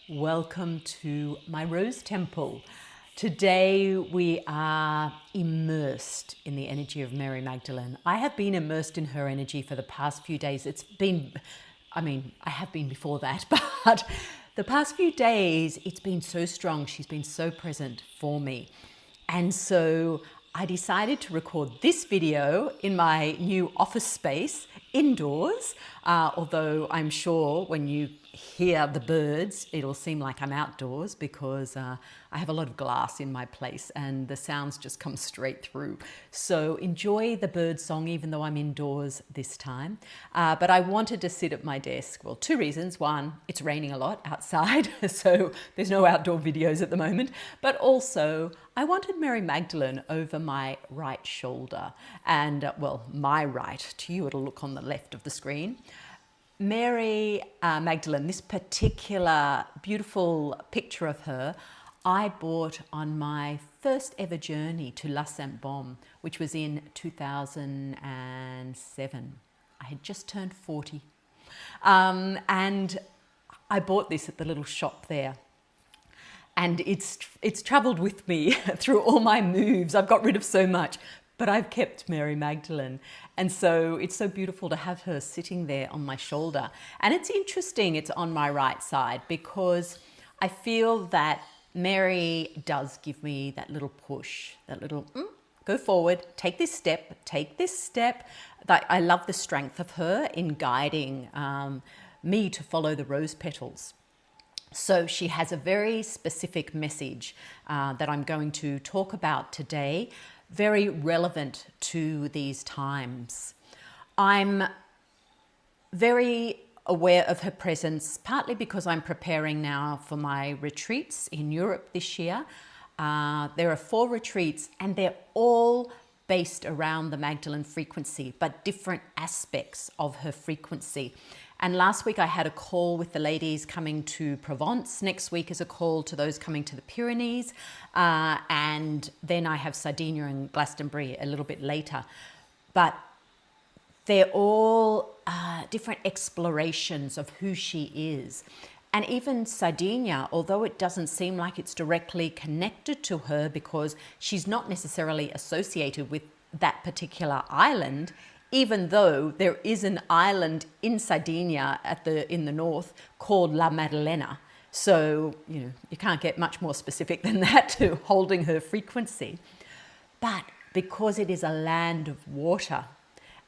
Welcome to my rose temple. Today we are immersed in the energy of Mary Magdalene. I have been immersed in her energy for the past few days. I have been before that, but the past few days it's been so strong. She's been so present for me. And so I decided to record this video in my new office space indoors, although I'm sure when you hear the birds, it'll seem like I'm outdoors because I have a lot of glass in my place and the sounds just come straight through. So enjoy the bird song even though I'm indoors this time. But I wanted to sit at my desk. Well, two reasons. One, it's raining a lot outside, so there's no outdoor videos at the moment. But also, I wanted Mary Magdalene over my right shoulder. And, well, my right. To you, it'll look on the left of the screen. Mary Magdalene, this particular beautiful picture of her, I bought on my first ever journey to La Sainte-Baume, which was in 2007. I had just turned 40. And I bought this at the little shop there. And it's traveled with me through all my moves. I've got rid of so much, but I've kept Mary Magdalene. And so it's so beautiful to have her sitting there on my shoulder. And it's interesting it's on my right side because I feel that Mary does give me that little push, that little, go forward, take this step, take this step. I love the strength of her in guiding me to follow the rose petals. So she has a very specific message that I'm going to talk about today, very relevant to these times. I'm very aware of her presence, partly because I'm preparing now for my retreats in Europe this year. There are 4 retreats and they're all based around the Magdalene frequency, but different aspects of her frequency. And last week I had a call with the ladies coming to Provence. Next week is a call to those coming to the Pyrenees. And then I have Sardinia and Glastonbury a little bit later. But they're all different explorations of who she is. And even Sardinia, although it doesn't seem like it's directly connected to her because she's not necessarily associated with that particular island, even though there is an island in Sardinia in the north called La Maddalena. So, you can't get much more specific than that to holding her frequency. But because it is a land of water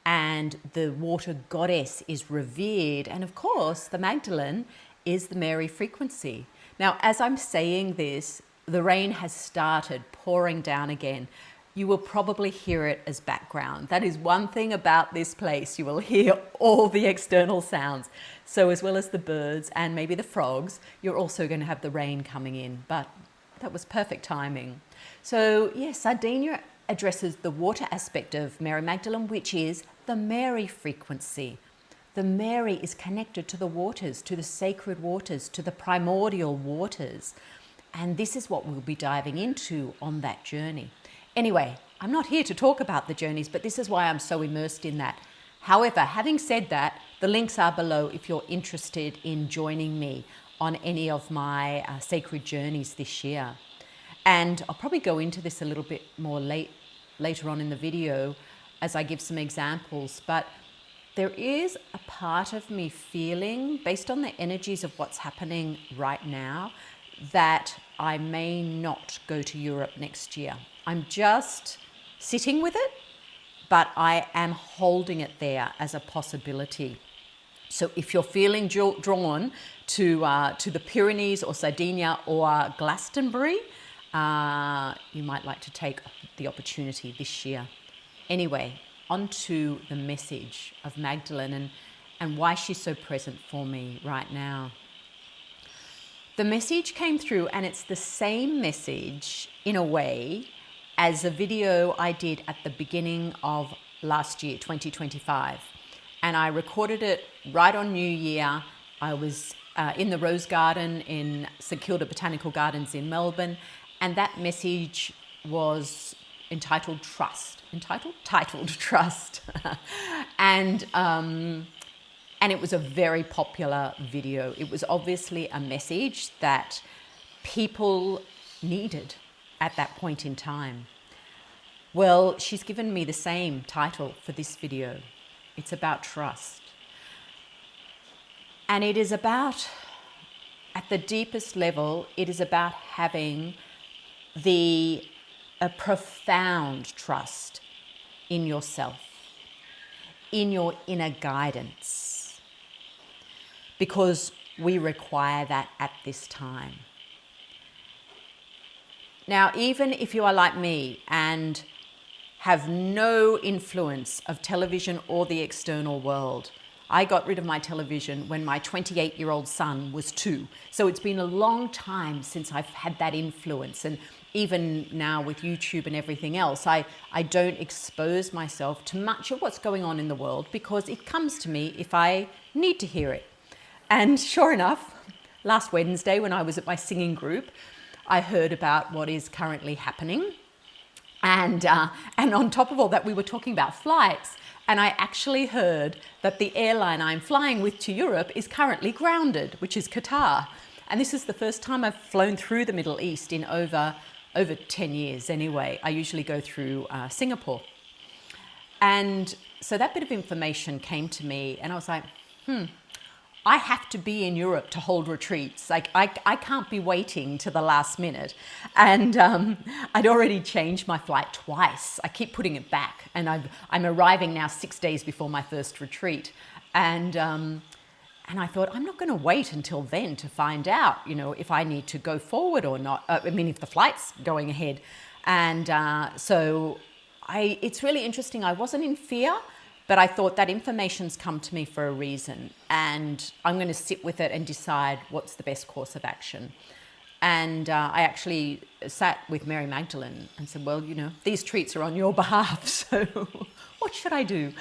and the water goddess is revered, and of course the Magdalene is the Mary frequency. Now, as I'm saying this, the rain has started pouring down again. You will probably hear it as background. That is one thing about this place. You will hear all the external sounds. So as well as the birds and maybe the frogs, you're also going to have the rain coming in. But that was perfect timing. So yes, Sardinia addresses the water aspect of Mary Magdalene, which is the Mary frequency. The Mary is connected to the waters, to the sacred waters, to the primordial waters. And this is what we'll be diving into on that journey. Anyway, I'm not here to talk about the journeys, but this is why I'm so immersed in that. However, having said that, the links are below if you're interested in joining me on any of my sacred journeys this year. And I'll probably go into this a little bit more later on in the video as I give some examples, but there is a part of me feeling, based on the energies of what's happening right now, that I may not go to Europe next year. I'm just sitting with it, but I am holding it there as a possibility. So if you're feeling drawn to the Pyrenees or Sardinia or Glastonbury, you might like to take the opportunity this year. Anyway, on to the message of Magdalene and why she's so present for me right now. The message came through, and it's the same message in a way as a video I did at the beginning of last year, 2025. And I recorded it right on New Year. I was in the Rose Garden in St Kilda Botanical Gardens in Melbourne, and that message was entitled Trust. Titled Trust. And And it was a very popular video. It was obviously a message that people needed at that point in time. Well, she's given me the same title for this video. It's about trust. And it is about, at the deepest level, it is about having a profound trust in yourself, in your inner guidance, because we require that at this time. Now, even if you are like me and have no influence of television or the external world, I got rid of my television when my 28-year-old son was 2. So it's been a long time since I've had that influence. And even now with YouTube and everything else, I don't expose myself to much of what's going on in the world because it comes to me if I need to hear it. And sure enough, last Wednesday when I was at my singing group, I heard about what is currently happening. And on top of all that, we were talking about flights. And I actually heard that the airline I'm flying with to Europe is currently grounded, which is Qatar. And this is the first time I've flown through the Middle East in over 10 years anyway. I usually go through Singapore. And so that bit of information came to me and I was like, I have to be in Europe to hold retreats. Like I can't be waiting to the last minute. And I'd already changed my flight twice. I keep putting it back. And I'm arriving now 6 days before my first retreat. And I thought, I'm not going to wait until then to find out, if I need to go forward or not. If the flight's going ahead. And so it's really interesting. I wasn't in fear. But I thought that information's come to me for a reason and I'm going to sit with it and decide what's the best course of action. And I actually sat with Mary Magdalene and said, well, these treats are on your behalf, so what should I do?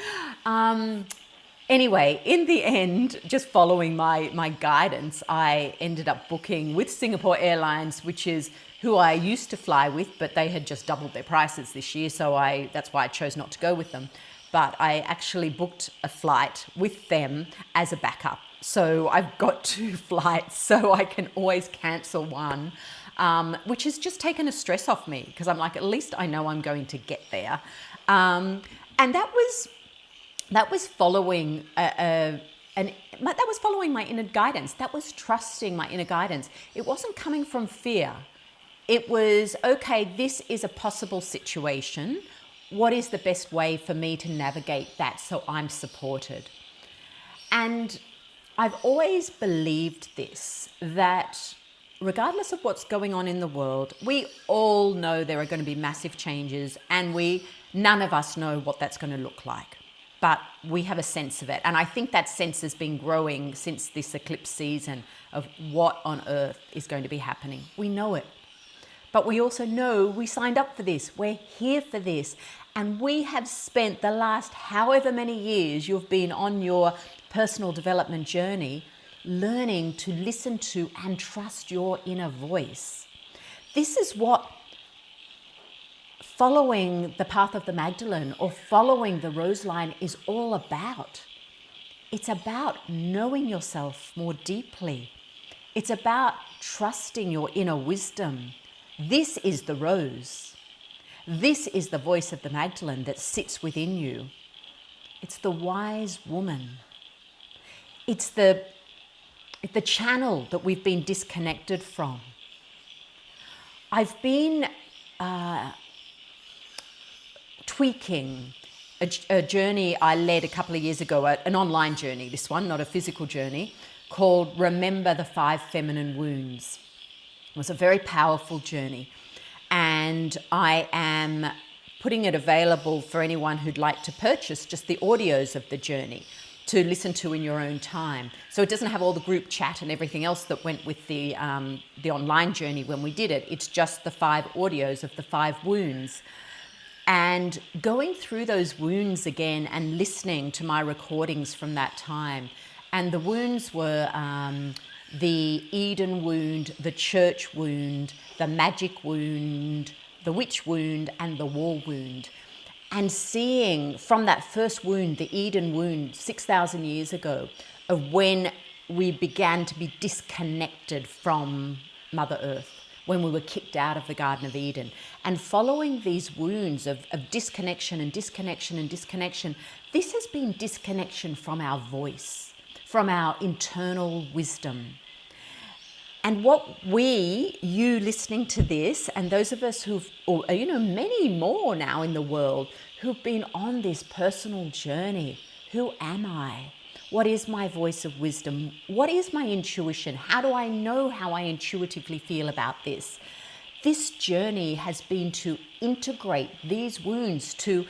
Anyway, in the end, just following my guidance, I ended up booking with Singapore Airlines, which is who I used to fly with, but they had just doubled their prices this year, so that's why I chose not to go with them. But I actually booked a flight with them as a backup. So I've got 2 flights, so I can always cancel one, which has just taken a stress off me because I'm like, at least I know I'm going to get there. And that was following that was following my inner guidance. That was trusting my inner guidance. It wasn't coming from fear. It was, okay, this is a possible situation. What is the best way for me to navigate that so I'm supported? And I've always believed this, that regardless of what's going on in the world, we all know there are going to be massive changes and none of us know what that's going to look like. But we have a sense of it. And I think that sense has been growing since this eclipse season of what on earth is going to be happening. We know it. But we also know we signed up for this. We're here for this. And we have spent the last however many years you've been on your personal development journey learning to listen to and trust your inner voice. This is what following the path of the Magdalene or following the rose line is all about. It's about knowing yourself more deeply. It's about trusting your inner wisdom. This is the rose. This is the voice of the Magdalene that sits within you. It's the wise woman. It's the channel that we've been disconnected from. I've been tweaking a journey I led a couple of years ago, an online journey, this one, not a physical journey, called Remember the 5 Feminine Wounds. It was a very powerful journey. And I am putting it available for anyone who'd like to purchase just the audios of the journey to listen to in your own time. So it doesn't have all the group chat and everything else that went with the online journey when we did it. It's just the 5 audios of the 5 wounds. And going through those wounds again and listening to my recordings from that time. And the wounds were the Eden wound, the church wound, the magic wound, the witch wound, and the war wound. and seeing from that first wound, the Eden wound 6,000 years ago, of when we began to be disconnected from Mother Earth, when we were kicked out of the Garden of Eden, and following these wounds of disconnection and disconnection and disconnection. This has been disconnection from our voice, from our internal wisdom. And what you listening to this, and those of us who've, or many more now in the world, who've been on this personal journey. Who am I? What is my voice of wisdom? What is my intuition? How do I know how I intuitively feel about this? This journey has been to integrate these wounds, to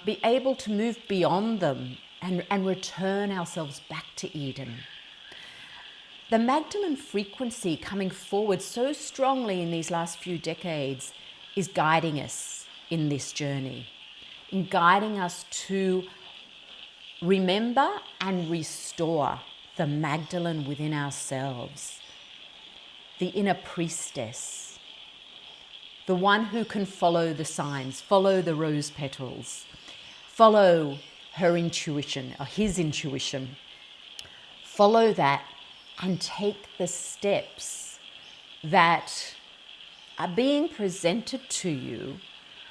be able to move beyond them and return ourselves back to Eden. The Magdalene frequency coming forward so strongly in these last few decades is guiding us in this journey, in guiding us to remember and restore the Magdalene within ourselves, the inner priestess, the one who can follow the signs, follow the rose petals, follow her intuition or his intuition, follow that and take the steps that are being presented to you,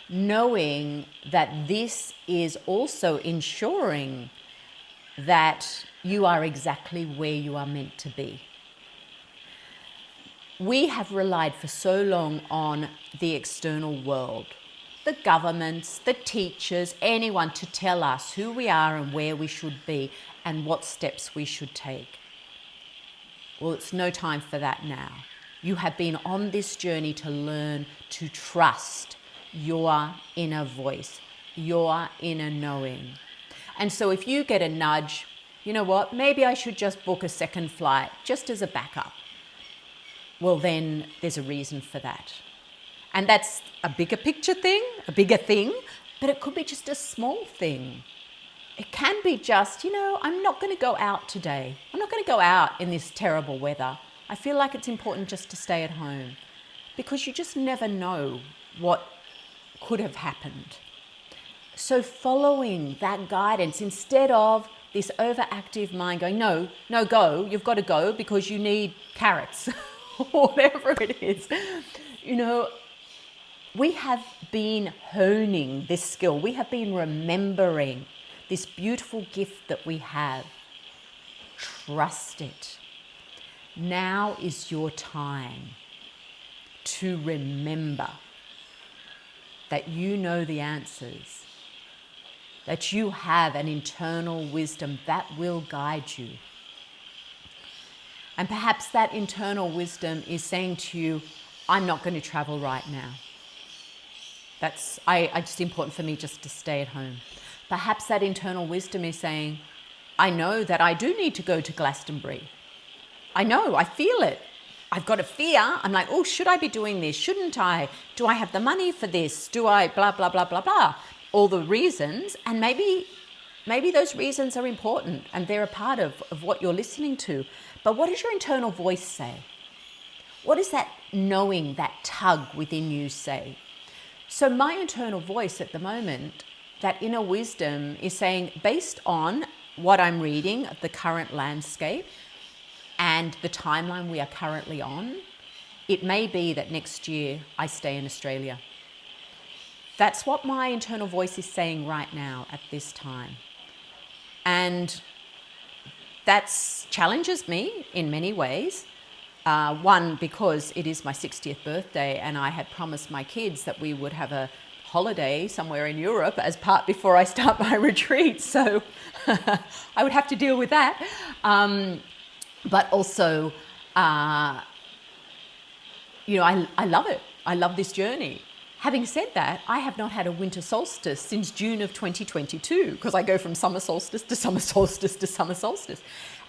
knowing that this is also ensuring that you are exactly where you are meant to be. We have relied for so long on the external world, the governments, the teachers, anyone to tell us who we are and where we should be and what steps we should take. Well, it's no time for that now. You have been on this journey to learn to trust your inner voice, your inner knowing. And so if you get a nudge, you know what, maybe I should just book a second flight just as a backup. Well, then there's a reason for that. And that's a bigger picture thing, a bigger thing, but it could be just a small thing. It can be just, I'm not going to go out today. I'm not going to go out in this terrible weather. I feel like it's important just to stay at home, because you just never know what could have happened. So following that guidance, instead of this overactive mind going, no, go, you've got to go because you need carrots, or whatever it is. We have been honing this skill. We have been remembering this beautiful gift that we have. Trust it. Now is your time to remember that you know the answers, that you have an internal wisdom that will guide you. And perhaps that internal wisdom is saying to you, I'm not going to travel right now. It's just important for me just to stay at home. Perhaps that internal wisdom is saying, I know that I do need to go to Glastonbury. I know, I feel it. I've got a fear. I'm like, oh, should I be doing this? Shouldn't I? Do I have the money for this? Do I blah, blah, blah, blah, blah. All the reasons. And maybe those reasons are important and they're a part of what you're listening to. But what does your internal voice say? What does that knowing, that tug within you say? So my internal voice at the moment, that inner wisdom, is saying, based on what I'm reading of the current landscape and the timeline we are currently on, it may be that next year I stay in Australia. That's what my internal voice is saying right now at this time. And that challenges me in many ways. One, because it is my 60th birthday and I had promised my kids that we would have a holiday somewhere in Europe as part before I start my retreat. So I would have to deal with that. But also, I love it. I love this journey. Having said that, I have not had a winter solstice since June of 2022, because I go from summer solstice to summer solstice to summer solstice.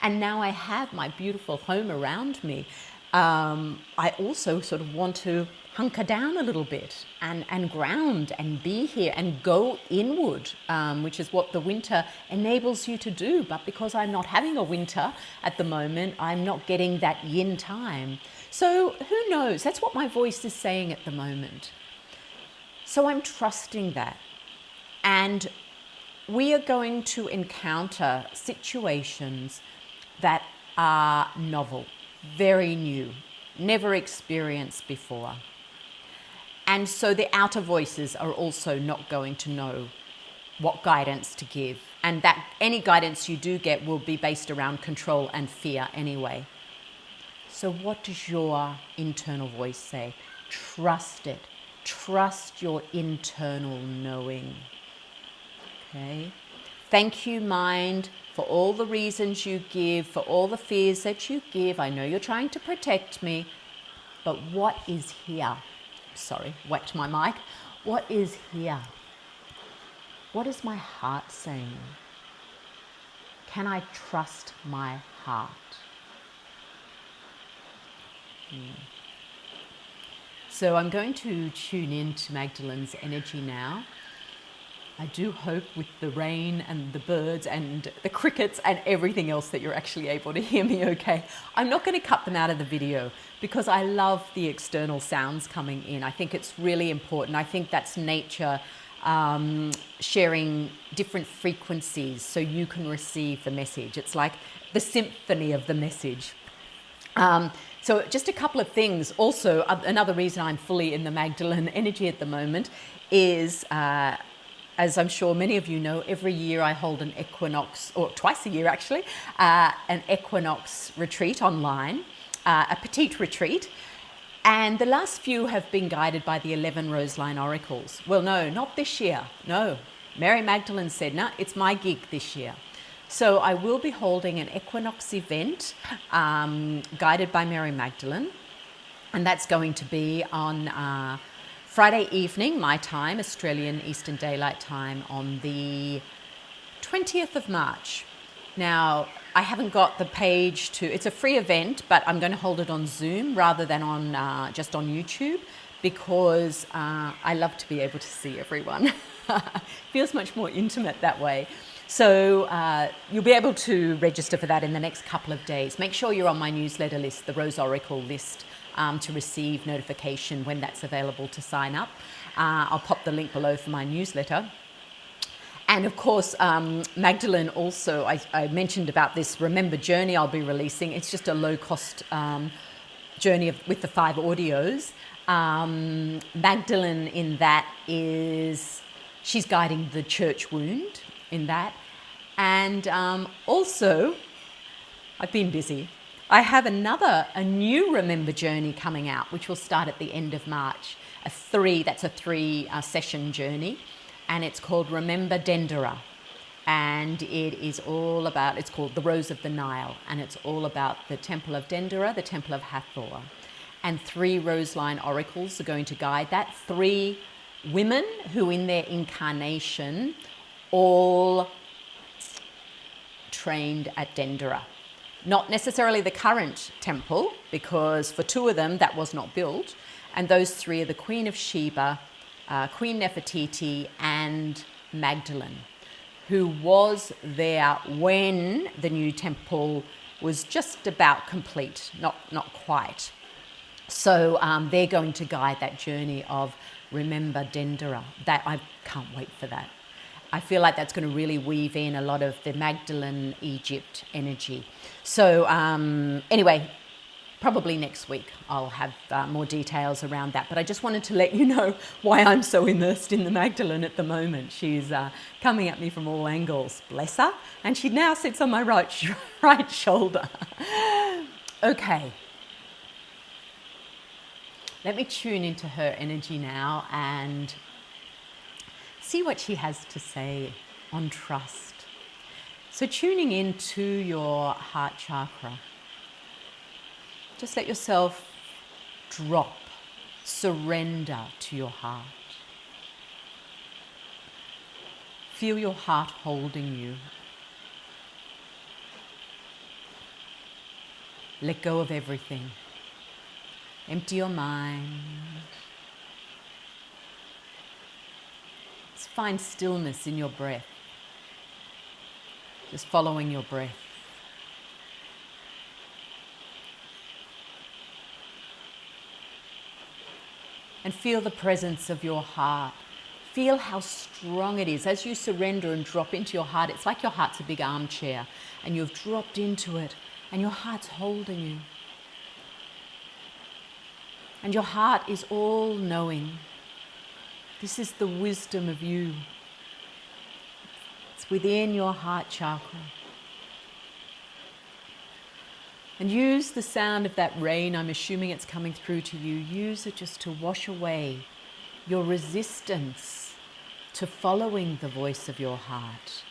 And now I have my beautiful home around me. I also sort of want to hunker down a little bit and ground and be here and go inward, which is what the winter enables you to do. But because I'm not having a winter at the moment, I'm not getting that yin time. So who knows? That's what my voice is saying at the moment. So I'm trusting that. And we are going to encounter situations that are novel, very new, never experienced before. And so the outer voices are also not going to know what guidance to give. And that any guidance you do get will be based around control and fear anyway. So what does your internal voice say? Trust it. Trust your internal knowing. Okay? Thank you, mind, for all the reasons you give, for all the fears that you give. I know you're trying to protect me, but what is here? Sorry, whacked my mic. What is here? What is my heart saying? Can I trust my heart? So I'm going to tune in to Magdalene's energy now. I do hope with the rain and the birds and the crickets and everything else that you're actually able to hear me okay. I'm not going to cut them out of the video because I love the external sounds coming in. I think it's really important. I think that's nature sharing different frequencies so you can receive the message. It's like the symphony of the message. So just a couple of things. Also, another reason I'm fully in the Magdalene energy at the moment is, as I'm sure many of you know, every year I hold an equinox, or twice a year actually, an equinox retreat online, a petite retreat. And the last few have been guided by the 11 Roseline oracles. Well, no, not this year. No, Mary Magdalene said, no, it's my gig this year. So I will be holding an equinox event guided by Mary Magdalene. And that's going to be on Friday evening, my time, Australian Eastern Daylight Time, on the 20th of March. Now, I haven't got the page to, it's a free event, but I'm going to hold it on Zoom rather than on just on YouTube because I love to be able to see everyone. Feels much more intimate that way. So you'll be able to register for that in the next couple of days. Make sure you're on my newsletter list, the Rose Oracle list, to receive notification when that's available to sign up. I'll pop the link below for my newsletter. And of course, Magdalene also, I mentioned about this Remember Journey I'll be releasing. It's just a low-cost journey with the 5 audios. Magdalene in that is, she's guiding the church wound in that. And also, I've been busy. I have a new Remember Journey coming out, which will start at the end of March. That's a 3 session journey. And it's called Remember Dendera. And it is all about, it's called The Rose of the Nile. And it's all about the Temple of Dendera, the Temple of Hathor. And 3 Roseline oracles are going to guide that. 3 women who in their incarnation all trained at Dendera. Not necessarily the current temple, because for 2 of them that was not built. And those 3 are the Queen of Sheba, Queen Nefertiti and Magdalene, who was there when the new temple was just about complete, not quite. So they're going to guide that journey of Remember Dendera. That I can't wait for that. I feel like that's going to really weave in a lot of the Magdalene Egypt energy. So anyway, probably next week I'll have more details around that. But I just wanted to let you know why I'm so immersed in the Magdalene at the moment. She's coming at me from all angles, bless her. And she now sits on my right shoulder. Okay. Let me tune into her energy now and see what she has to say on trust. So tuning into your heart chakra. Just let yourself drop, surrender to your heart. Feel your heart holding you. Let go of everything. Empty your mind. Just find stillness in your breath. Just following your breath. And feel the presence of your heart Feel how strong it is. As you surrender and drop into your heart, it's like your heart's a big armchair and you've dropped into it and your heart's holding you. And your heart is all knowing. This is the wisdom of you. It's within your heart chakra. And use the sound of that rain, I'm assuming it's coming through to you, use it just to wash away your resistance to following the voice of your heart,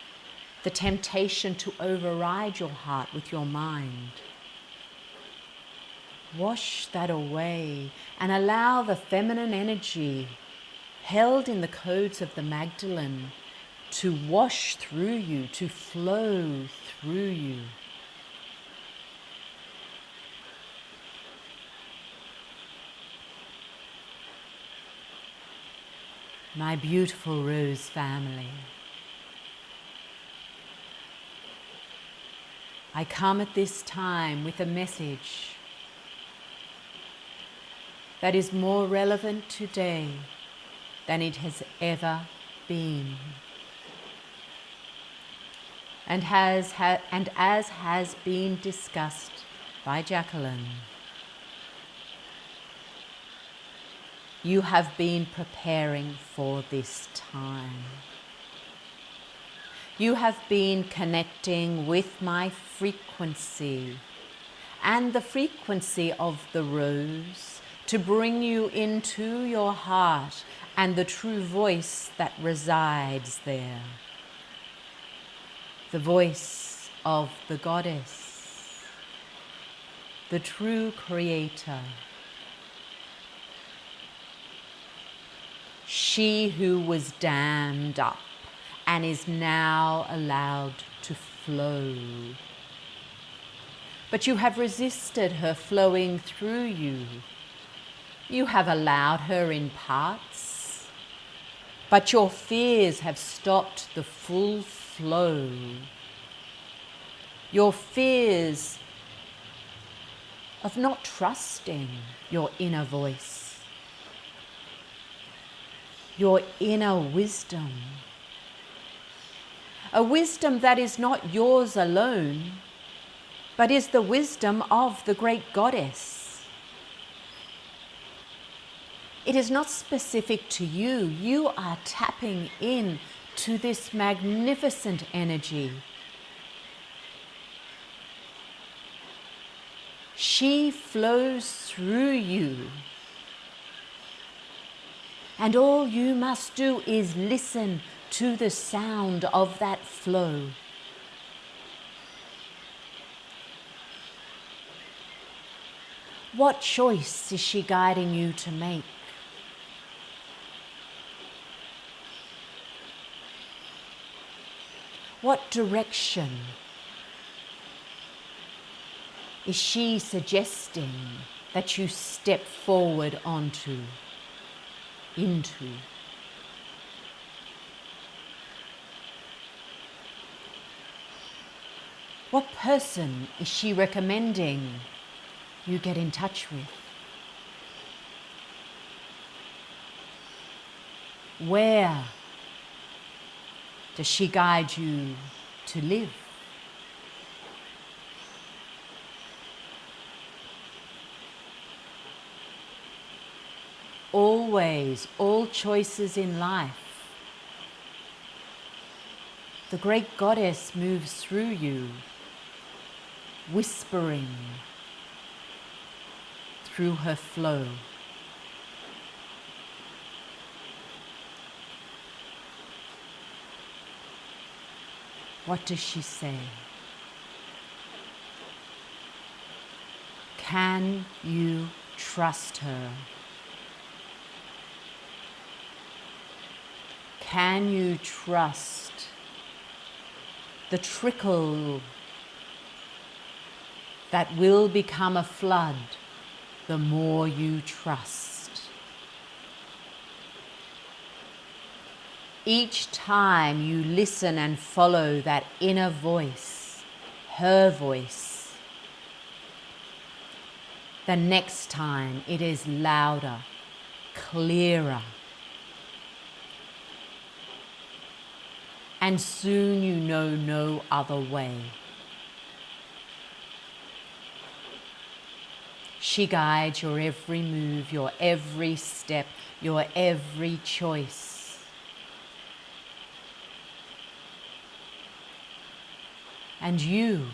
the temptation to override your heart with your mind. Wash that away and allow the feminine energy held in the codes of the Magdalene to wash through you, to flow through you. My beautiful Rose family, I come at this time with a message that is more relevant today than it has ever been. And as has been discussed by Jacqueline, you have been preparing for this time. You have been connecting with my frequency and the frequency of the rose to bring you into your heart and the true voice that resides there. The voice of the goddess, the true creator. She who was dammed up and is now allowed to flow. But you have resisted her flowing through you. You have allowed her in parts, but your fears have stopped the full flow. Your fears of not trusting your inner voice. Your inner wisdom. A wisdom that is not yours alone, but is the wisdom of the great goddess. It is not specific to you. You are tapping in to this magnificent energy. She flows through you. And all you must do is listen to the sound of that flow. What choice is she guiding you to make? What direction is she suggesting that you step forward onto? Into. What person is she recommending you get in touch with? Where does she guide you to live? Always, all choices in life, the great goddess moves through you, whispering through her flow. What does she say? Can you trust her? Can you trust the trickle that will become a flood the more you trust? Each time you listen and follow that inner voice, her voice, the next time it is louder, clearer, and soon you know no other way. She guides your every move, your every step, your every choice. And you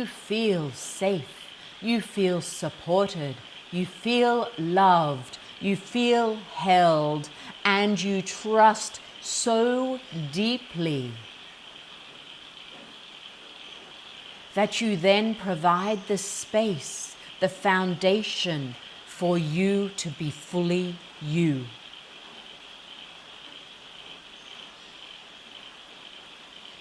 feel safe, you feel supported, you feel loved, you feel held, and you trust so deeply that you then provide the space, the foundation for you to be fully you.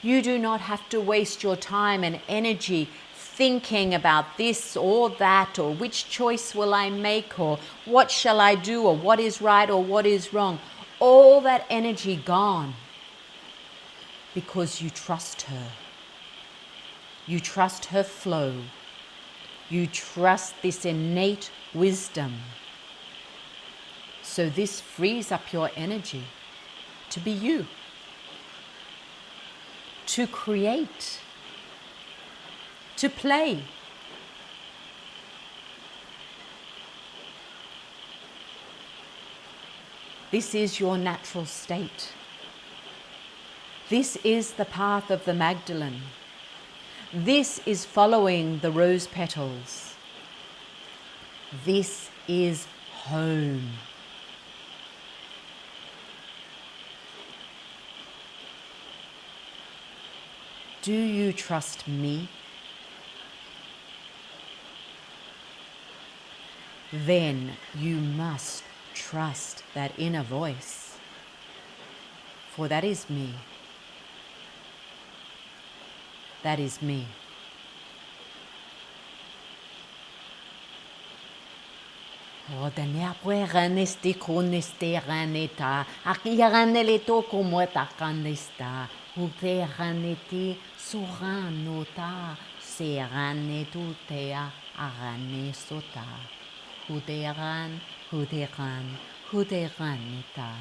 You do not have to waste your time and energy thinking about this or that, or which choice will I make, or what shall I do, or what is right or what is wrong. All that energy gone because you trust her. You trust her flow. You trust this innate wisdom. So this frees up your energy to be you, to create, to play. This is your natural state. This is the path of the Magdalene. This is following the rose petals. This is home. Do you trust me? Then you must trust that inner voice, for that is me. That is me. Odenia pueranesti kuniste raneta, akiraneleto komota kanista, uteraneti suranota, seranetutea aranesota, huderan, huderaneta.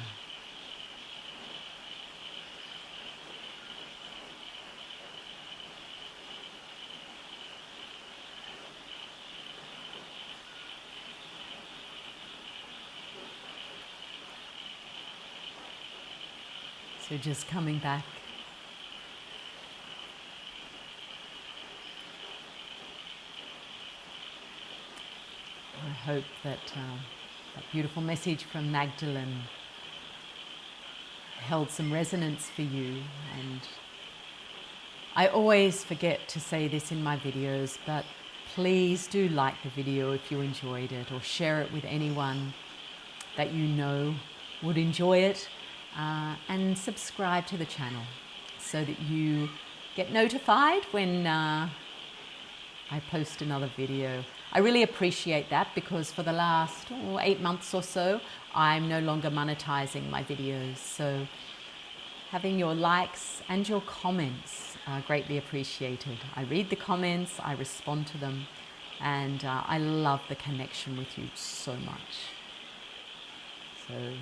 So just coming back. I hope that that beautiful message from Magdalene held some resonance for you. And I always forget to say this in my videos, but please do like the video if you enjoyed it, or share it with anyone that you know would enjoy it. And subscribe to the channel so that you get notified when I post another video. I really appreciate that, because for the last 8 months or so, I'm no longer monetizing my videos. So having your likes and your comments are greatly appreciated. I read the comments, I respond to them, and I love the connection with you so much. So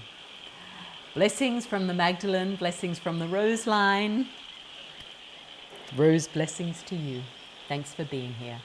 blessings from the Magdalene, blessings from the Rose line. Rose blessings to you. Thanks for being here.